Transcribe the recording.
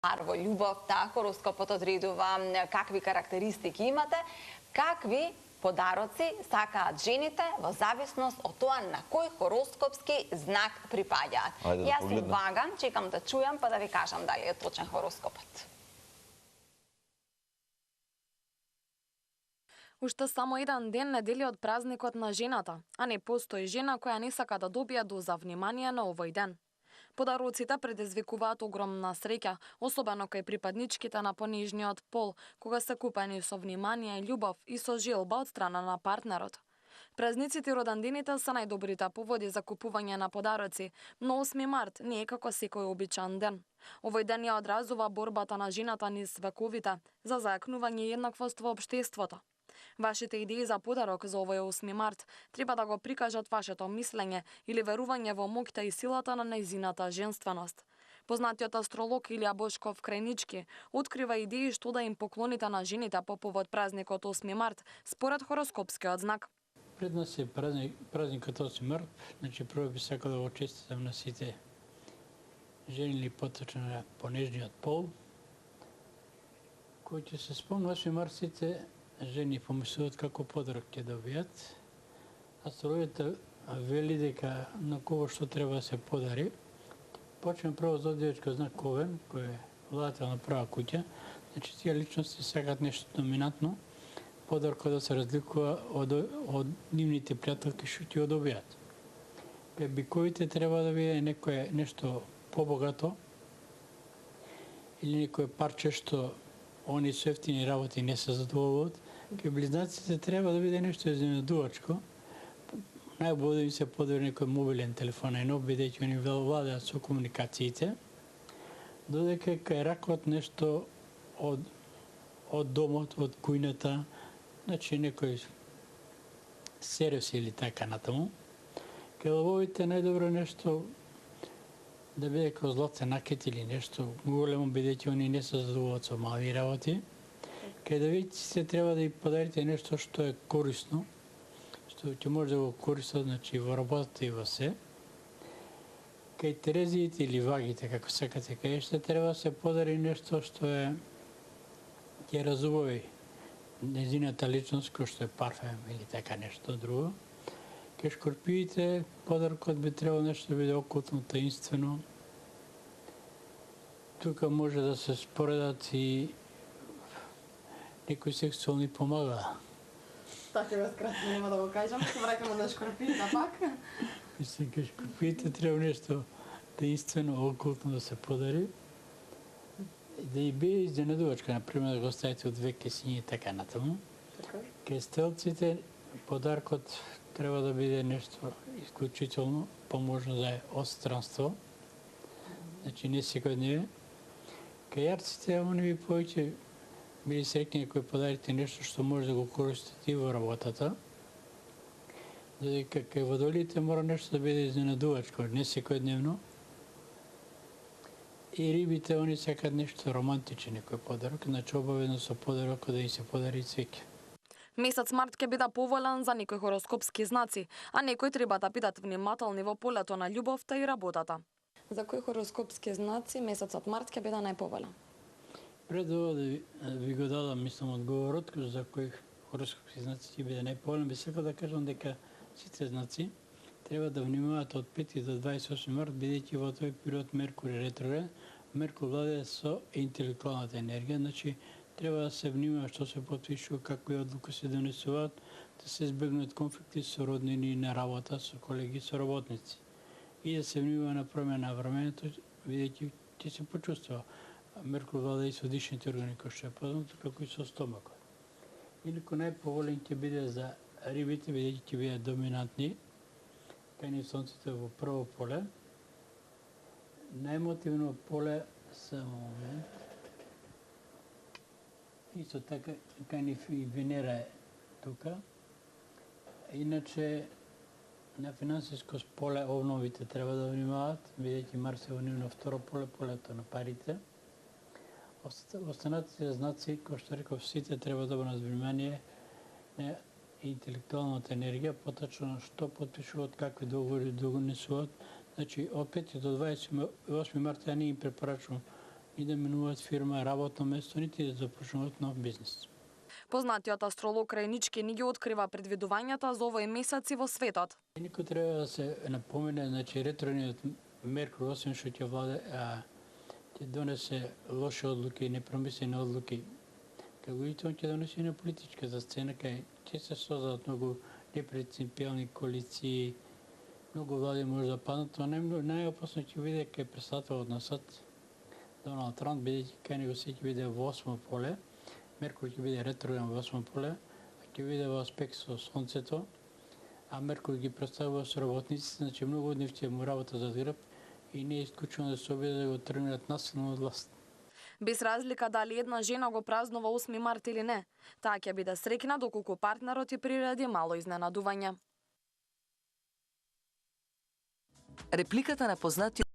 Во љубовта, хороскопот одредува какви карактеристики имате, какви подароци сакаат жените во зависност од тоа на кој хороскопски знак припаѓаат. Јас им вагам, чекам да чујам па да ви кажам дали е точен хороскопот. Уште само еден ден не дели од празникот на жената, а не постои жена која не сака да добија доза внимание на овој ден. Подароците предизвикуваат огромна среќа, особено кај припадничките на понижниот пол, кога се купени со внимание и љубов и со желба од страна на партнерот. Празниците и родендените се најдобрите поводи за купување на подароци, но 8 март не е како секој обичан ден. Овој ден ја одразува борбата на жената низ вековите за зајакнување и еднаквост во општеството. Вашите идеи за подарок за овој 8 март треба да го прикажат вашето мислење или верување во моќта и силата на нејзината женственост. Познатиот астролог Илија Бошков Крајнички открива идеи што да им поклоните на жените по повод празникот 8 март според хороскопскиот знак. Пред нас е празникот 8 март, значи прво би сакал да го честитам на сите жени или поточно на понежниот пол, кои ќе се спомнат 8 март сите жени помислуваат како подарок ќе добијат. Астрологијата вели дека на кого што треба да се подари. Почнем прво за девичко знак Овен, кој е владател на прва куќа. Значи, тие личности сакаат нешто доминантно, подаркот да се разликува од нивните пријателки што ќе го добијат. Кај биковите треба да биде нешто побогато или некој парче што они со ефтини работи не се задоволуват. Кај близнаците треба да биде нешто изненадувачко. Најубаво да им се подари некој мобилен телефон најнов, бидејќи они владеат со комуникациите. Додека кај ракот нешто од домот, од кујната, значи некој сервис или така натаму. Кај лововите најдобро нешто да биде како златен накет или нешто големо, бидејќи они не се задоволуват со мали работи. Кај девиците треба да им подарите нешто што е корисно, што ќе може да го користат, значи во работата и во се. Кај терезиите или вагите, како сакате кажете, треба да се подари нешто што ќе разубави незината личност, кој што е парфем или така нешто друго. Кај шкорпиите подаркот би требало нешто да биде окултно, таинствено. Тука може да се споредат и некои сексуални помагала. Така е скратно, нема да го кажам, се враќаме на шкорпиите пак. Мислам, кај шкорпиите треба нешто таинствено, окултно да се подари. Да и биде изненадувачка, например, да го ставите од две кесињи и така натаму. Кај стелците подаркот треба да биде нешто исклучително, поможно да е одстранство. Значи не секојдневен. Кај јарците, они би повеќе били среќни кои подарите нешто што може да го користите и во работата. Додека кај водолите мора нешто да биде изненадувачко, не секојдневно. И рибите, они сакаат нешто романтичен некој подарок, значи обавено со подарокот да им се подари цвеќе. Месец март ќе биде поволен за некои хороскопски знаци, а некои треба да бидат внимателни во полето на љубовта и работата. За кои хороскопски знаци месецот март ќе биде најповолен? Пред ова да ви го дадам, мислам, одговорот за кои хороскопски знаци ќе биде најповолен, би сакал да кажам дека сите знаци треба да внимаваат од 5 до 28 март, бидејќи во тој период Меркур е ретрограден. Меркур владее со интелектуалната енергија, значи треба да се внимава што се потпишува, какви одлуки се донесуваат, да се избегнат конфликти со роднини на работа, со колеги, со работници. И да се внимава на промена на времето, бидејќи ќе се почувствува. Меркур владее и со дишните органи, кои што е познато, како и со стомакот. Инаку најповолен ќе биде за рибите, бидејќи ќе бидат доминантни, кај нив сонцето во прво поле. Најмотивно поле само момент. Исто така кај нив и Венера е тука. Иначе на финансиско поле обновите треба да внимаваат, бидејќи Марс е во нивно второ поле, полето на парите. Останатите знаци, кои што реков, сите треба да обрнат внимание на интелектуалната енергија, поточно што потпишуваат, какви договори донесуваат. Значи, од 5 до 28 марта ја не им препорачувам ни да менуваат фирма, работно место, нити да започнуваат нов бизнес. Познатиот астролог Рајнички ни ги открива предвидувањата за овој месец и во светот. Никој треба да се напомене, значи ретрониот Меркур, освен што ќе владе, ќе донесе лоши одлуки, непромислени одлуки. Како и тоа ќе донесе и на политичката сцена, кај ќе се создадат многу непринципиални коалиции, многу влади може да паднат, но најопасно ќе биде кај председателот на САД, Доналд Трамп, бидејќи кај него се ќе биде во 8 поле, Меркур ќе биде ретрограден во 8 поле, а ќе биде во аспект со Сонцето, а Меркур ги представува со работниците, значи многу од нив ќе му работа за грб и не е исклучено да се обиде да го тргнат насилно од власт. Без разлика дали една жена го празнува 8 март или не, таа ќе биде среќна доколку партнерот ја приреди мало изненадување. Репликата на познатиот